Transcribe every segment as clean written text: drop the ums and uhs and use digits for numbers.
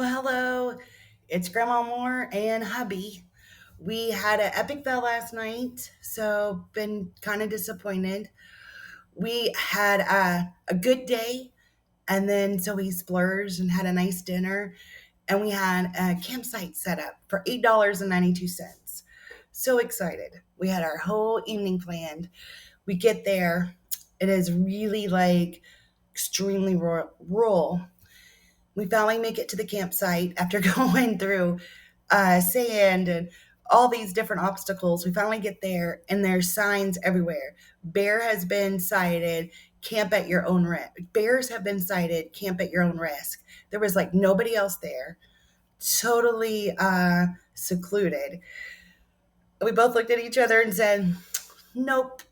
Well, hello, it's Grandma Moore and hubby. We had an epic fail last night, so been kind of disappointed. We had a good day, and then so we splurged and had a nice dinner, and we had a campsite set up for $8.92. So excited! We had our whole evening planned. We get there, it is really like extremely rural. We finally make it to the campsite after going through sand and all these different obstacles. We finally get there, and there's signs everywhere. Bear has been sighted. Camp at your own risk. Bears have been sighted. Camp at your own risk. There was like nobody else there. Totally secluded. We both looked at each other and said, "Nope."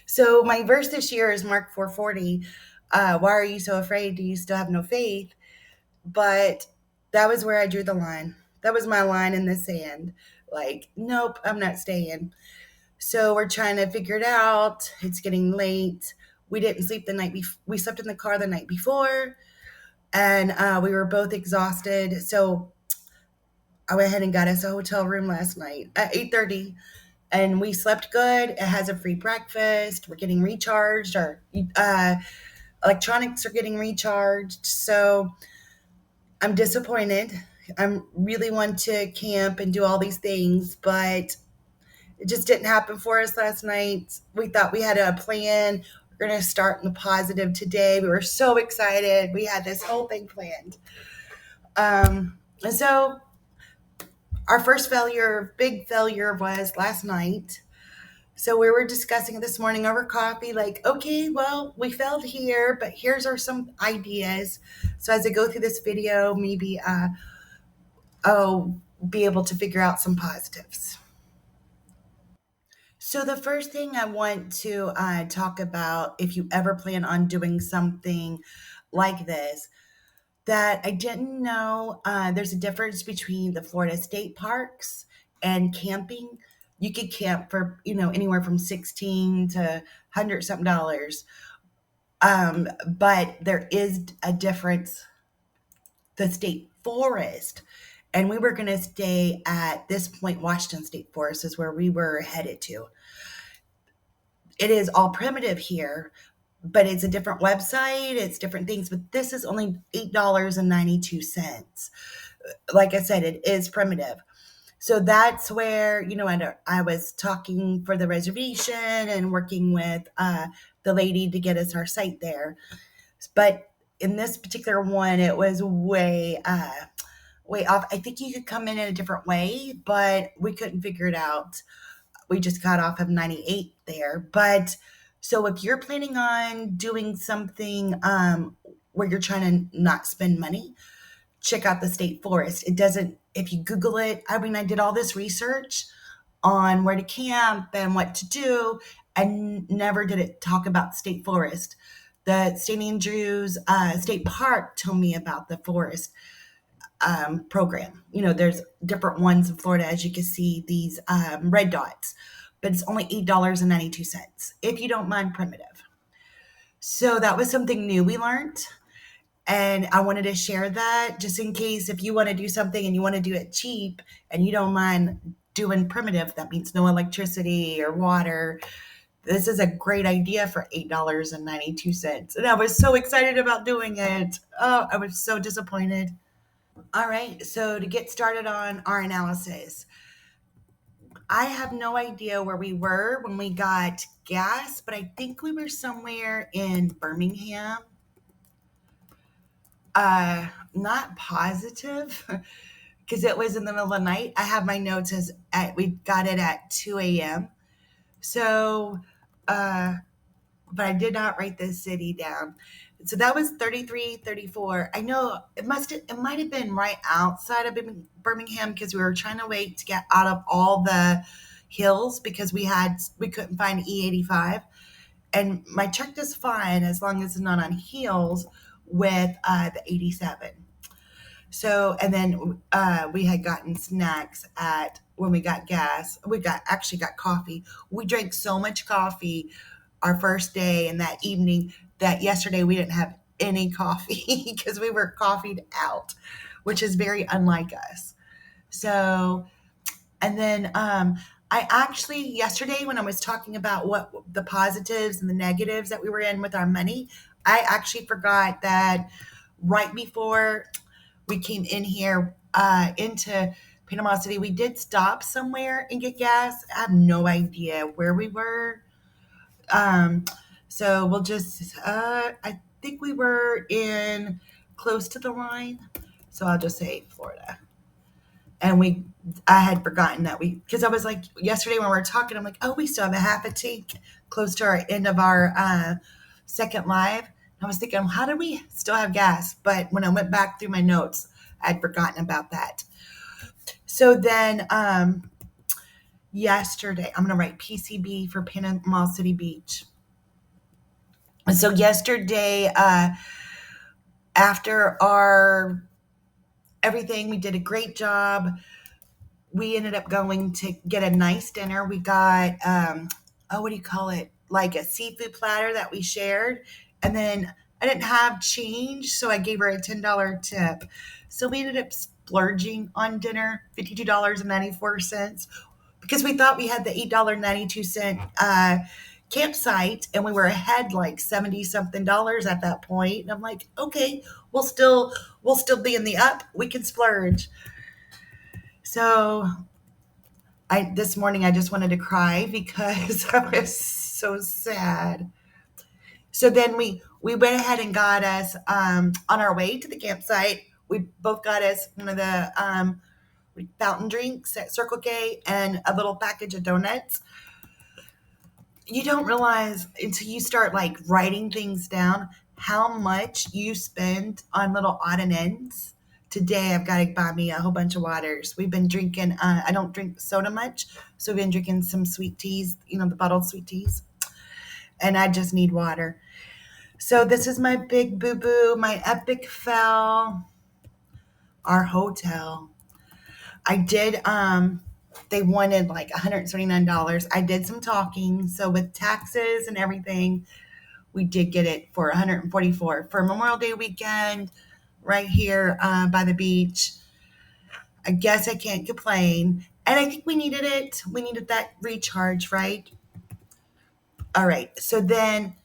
So my verse this year is Mark 4:40. Why are you so afraid? Do you still have no faith? But that was where I drew the line. That was my line in the sand. Like, nope, I'm not staying. So we're trying to figure it out. It's getting late. We didn't sleep the night before. We slept in the car the night before, and we were both exhausted. So I went ahead and got us a hotel room last night at 8:30, and we slept good. It has a free breakfast. We're getting recharged. Our electronics are getting recharged. So I'm disappointed. I really want to camp and do all these things, but it just didn't happen for us last night. We thought we had a plan. We're going to start in the positive today. We were so excited. We had this whole thing planned. And so our first failure, big failure, was last night. So we were discussing it this morning over coffee, like, okay, well, we failed here, but here's our some ideas. So as I go through this video, maybe I'll be able to figure out some positives. So, the first thing I want to talk about, if you ever plan on doing something like this, that I didn't know there's a difference between the Florida state parks and camping. You could camp for, anywhere from 16 to 100 something dollars. But there is a difference. The state forest, and we were going to stay at this point. Washington State Forest is where we were headed to. It is all primitive here, but it's a different website, it's different things, but this is only $8.92. Like I said, it is primitive. So that's where, I was talking for the reservation and working with the lady to get us our site there. But in this particular one, it was way off. I think you could come in a different way, but we couldn't figure it out. We just got off of 98 there. But so if you're planning on doing something where you're trying to not spend money, check out the state forest. It doesn't, if you Google it, I mean, I did all this research on where to camp and what to do, and never did it talk about state forest. The St. Andrews State Park told me about the forest program. There's different ones in Florida, as you can see, these red dots, but it's only $8.92 if you don't mind primitive. So that was something new we learned. And I wanted to share that just in case if you want to do something and you want to do it cheap and you don't mind doing primitive, that means no electricity or water. This is a great idea for $8.92. And I was so excited about doing it. Oh, I was so disappointed. All right, so to get started on our analysis, I have no idea where we were when we got gas, but I think we were somewhere in Birmingham. Not positive because it was in the middle of the night. I have my notes as we got it at 2 a.m. So, but I did not write this city down. So that was 33, 34. I know it might have been right outside of Birmingham because we were trying to wait to get out of all the hills because we couldn't find E85. And my truck is fine as long as it's not on hills with the 87. So, and then we had gotten snacks at when we got gas. We actually got coffee. We drank so much coffee our first day and that evening that yesterday we didn't have any coffee because we were coffeeed out. which is very unlike us. So, and then I actually, yesterday, when I was talking about what the positives and the negatives that we were in with our money, I actually forgot that right before we came in here into Panama City, we did stop somewhere and get gas. I have no idea where we were. Um, so we'll just, I think we were in close to the line. So I'll just say Florida. And I had forgotten that because I was like, yesterday when we were talking, I'm like, oh, we still have a half a tank close to our end of our second live. And I was thinking, how do we still have gas? But when I went back through my notes, I'd forgotten about that. So then yesterday, I'm going to write PCB for Panama City Beach. So yesterday, after our everything, we did a great job. We ended up going to get a nice dinner. We got, oh, what do you call it? Like a seafood platter that we shared. And then I didn't have change, so I gave her a $10 tip. So we ended up splurging on dinner, $52.94, because we thought we had the $8.92 campsite, and we were ahead like 70 something dollars at that point. And I'm like, okay, we'll still be in the up. We can splurge. So I this morning I just wanted to cry because I was so sad. So then we went ahead and got us on our way to the campsite. We both got us one of the fountain drinks at Circle K and a little package of donuts. You don't realize until you start like writing things down how much you spend on little odd and ends. Today I've got to buy me a whole bunch of waters. We've been drinking. I don't drink soda much, so we've been drinking some sweet teas. The bottled sweet teas, and I just need water. So this is my big boo boo, my epic fail. Our hotel. I did. They wanted like $179. I did some talking, so with taxes and everything, we did get it for 144 for Memorial Day weekend, right here by the beach. I guess I can't complain. And I think we needed it. We needed that recharge, right? All right. So then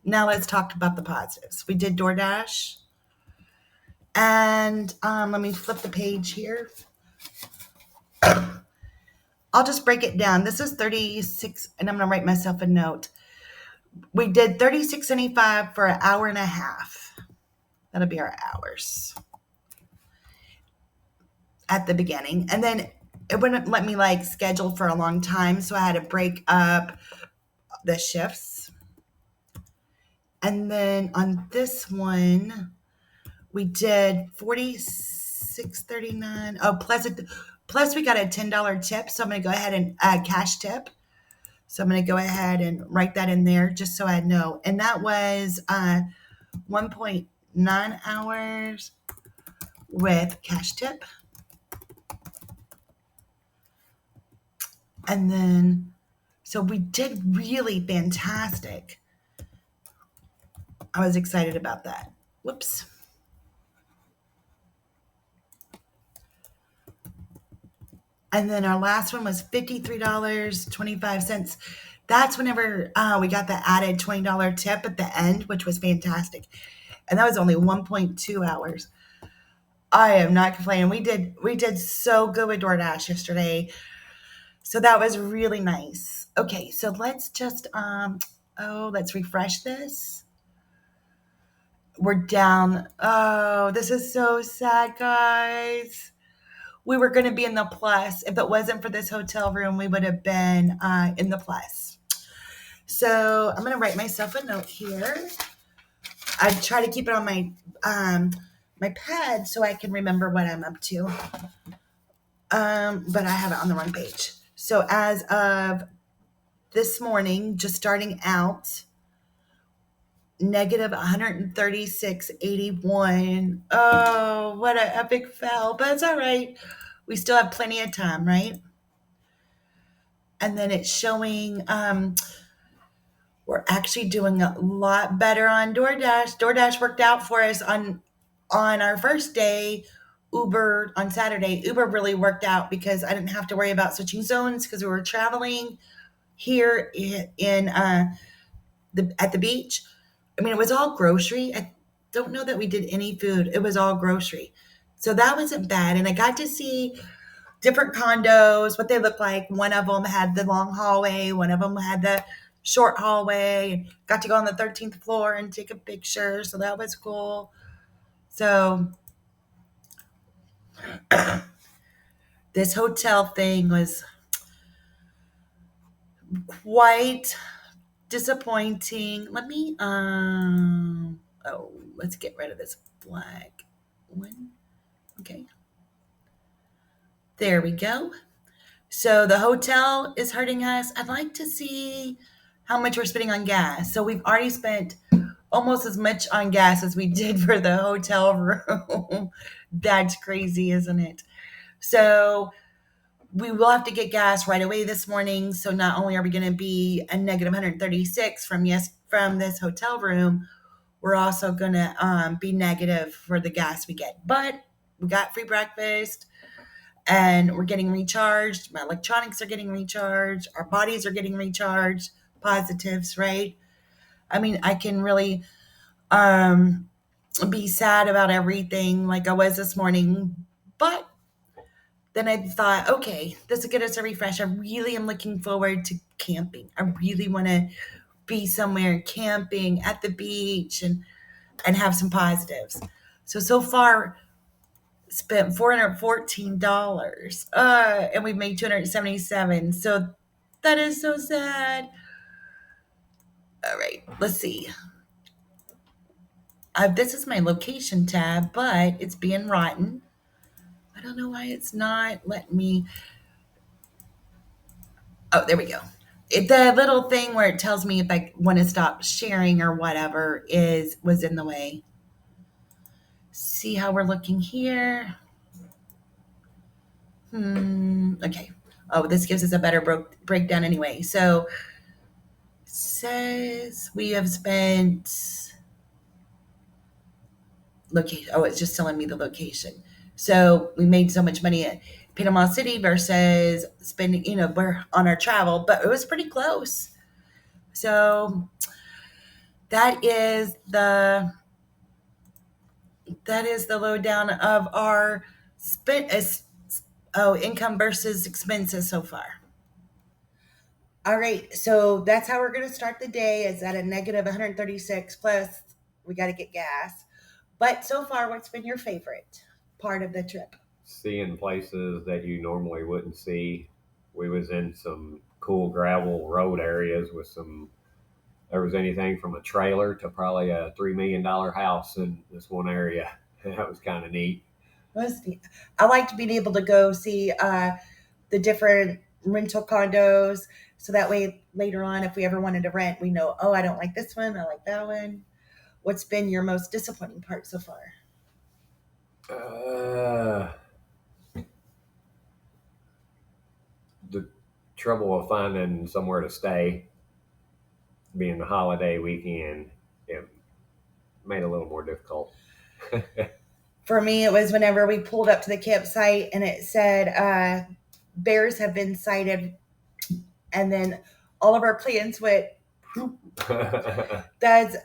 now let's talk about the positives. We did Doordash. And let me flip the page here. I'll just break it down. This is 36, and I'm going to write myself a note. We did 36.75 for an hour and a half. That'll be our hours at the beginning. And then it wouldn't let me like schedule for a long time, so I had to break up the shifts. And then on this one, we did 46.39. Oh, plus we got a $10 tip, so I'm going to go ahead and cash tip. So I'm going to go ahead and write that in there just so I know. And that was 1.9 hours with cash tip. And then, so we did really fantastic. I was excited about that. Whoops. And then our last one was $53.25. That's whenever we got the added $20 tip at the end, which was fantastic. And that was only 1.2 hours. I am not complaining. We did so good with DoorDash yesterday. So that was really nice. Okay, so let's just let's refresh this. We're down. Oh, this is so sad, guys. We were going to be in the plus. If it wasn't for this hotel room, we would have been in the plus. So I'm going to write myself a note here. I try to keep it on my pad so I can remember what I'm up to. But I have it on the wrong page. So as of this morning, just starting out, negative 136.81. Oh, what an epic fail. But it's all right. We still have plenty of time, right? And then it's showing we're actually doing a lot better on DoorDash. DoorDash worked out for us on our first day. Uber on Saturday. Uber really worked out because I didn't have to worry about switching zones because we were traveling here in the at the beach. I mean, it was all grocery. I don't know that we did any food. It was all grocery. So that wasn't bad. And I got to see different condos, what they look like. One of them had the long hallway, one of them had the short hallway, and got to go on the 13th floor and take a picture. So that was cool. So this hotel thing was quite disappointing. Let's get rid of this black one. Okay. There we go. So the hotel is hurting us. I'd like to see how much we're spending on gas. So we've already spent almost as much on gas as we did for the hotel room. That's crazy, isn't it? So we will have to get gas right away this morning. So not only are we going to be a negative 136 from this hotel room, we're also going to be negative for the gas we get. But we got free breakfast and we're getting recharged. My electronics are getting recharged. Our bodies are getting recharged. Positives, right? I mean, I can really um, be sad about everything like I was this morning, but then I thought, okay, this will get us a refresh. I really am looking forward to camping. I really want to be somewhere camping at the beach and have some positives. So far, spent $414, and we've made 277. So that is so sad. All right, let's see. This is my location tab, but it's being rotten. I don't know why it's not letting me. Oh, there we go. The little thing where it tells me if I want to stop sharing or whatever is was in the way. See how we're looking here. Okay. Oh, this gives us a better breakdown anyway. So says we have spent location. Oh, it's just telling me the location. So we made so much money at Panama City versus spending, we're on our travel, but it was pretty close. So that is the lowdown of our spent as income versus expenses so far. All right, so that's how we're going to start the day. Is at a negative 136 plus we got to get gas. But so far, what's been your favorite part of the trip? Seeing places that you normally wouldn't see. We was in some cool gravel road areas with some. There was anything from a trailer to probably a $3 million house in this one area. That was kind of neat. I liked being able to go see the different rental condos, so that way later on, if we ever wanted to rent, we know, oh, I don't like this one, I like that one. What's been your most disappointing part so far? Uh, the trouble of finding somewhere to stay, being the holiday weekend, it made it a little more difficult. For me, it was whenever we pulled up to the campsite and it said bears have been sighted, and then all of our plans went. That's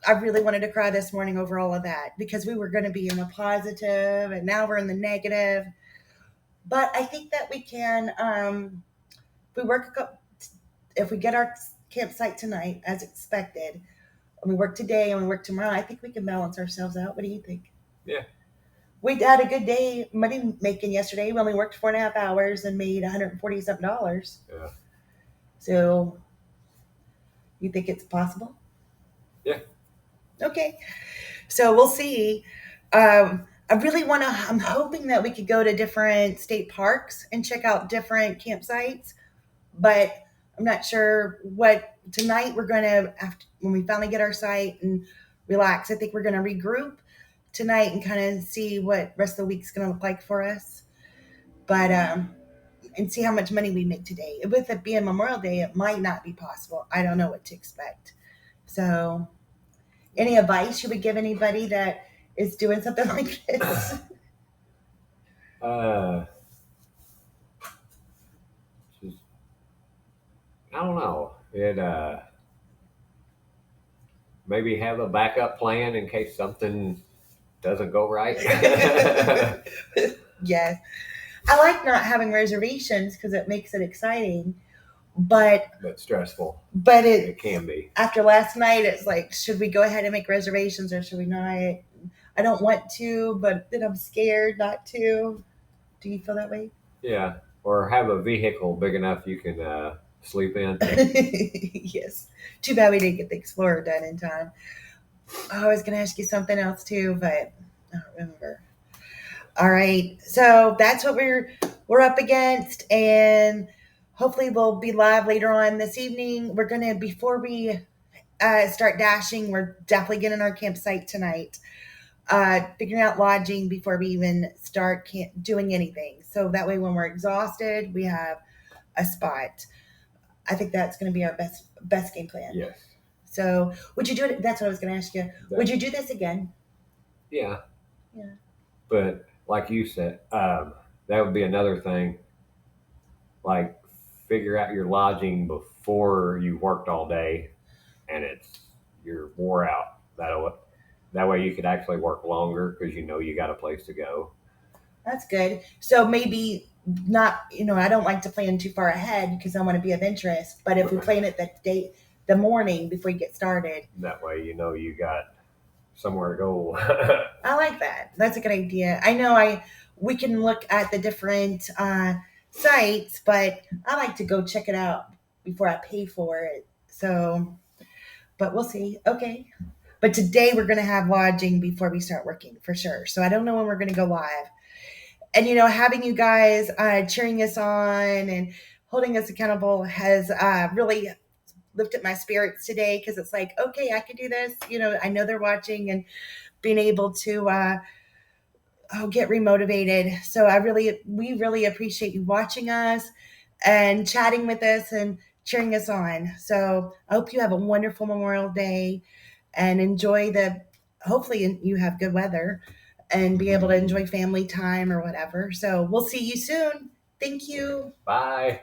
I really wanted to cry this morning over all of that because we were going to be in a positive and now we're in the negative. But I think that we can, if we if we get our campsite tonight as expected, and we work today and we work tomorrow, I think we can balance ourselves out. What do you think? Yeah. We had a good day money making yesterday. We only worked 4.5 hours and made $147. Yeah. So you think it's possible? Yeah. Okay. So we'll see. I really want to, I'm hoping that we could go to different state parks and check out different campsites, but I'm not sure what tonight we're going to, after when we finally get our site and relax, I think we're going to regroup tonight and kind of see what rest of the week's going to look like for us. But, and see how much money we make today. With it being Memorial Day, it might not be possible. I don't know what to expect. So, any advice you would give anybody that is doing something like this? Uh, just, I don't know. It maybe have a backup plan in case something doesn't go right. Yes. I like not having reservations because it makes it exciting. But But stressful. but It it can be. after last night, it's like, should we go ahead and make reservations or should we not? I don't want to, but then I'm scared not to. Do you feel that way? Yeah. Or have a vehicle big enough you can sleep in. Yes. Too bad we didn't get the Explorer done in time. Oh, I was going to ask you something else too, but I don't remember. All right. So that's what we're up against, and hopefully we'll be live later on this evening. We're gonna before we start dashing, we're definitely getting our campsite tonight. Figuring out lodging before we even start doing anything. So that way, when we're exhausted, we have a spot. I think that's going to be our best game plan. Yes. So, would you do it? That's what I was going to ask you. Would you do this again? Yeah. Yeah. But like you said, that would be another thing. Like figure out your lodging before you worked all day and you're wore out. That way you could actually work longer because you know you got a place to go. That's good. So maybe not, I don't like to plan too far ahead because I want to be of interest. But if we plan it the morning before you get started, That way you know you got somewhere to go. I like that. That's a good idea. I know we can look at the different sites, but I like to go check it out before I pay for it. So, but we'll see. Okay. But today we're going to have lodging before we start working for sure. So I don't know when we're going to go live. And having you guys cheering us on and holding us accountable has really lifted my spirits today because it's like, okay, I can do this. I know they're watching and being able to get remotivated. So we really appreciate you watching us and chatting with us and cheering us on. So I hope you have a wonderful Memorial Day and enjoy hopefully you have good weather and be able to enjoy family time or whatever. So we'll see you soon. Thank you. Bye.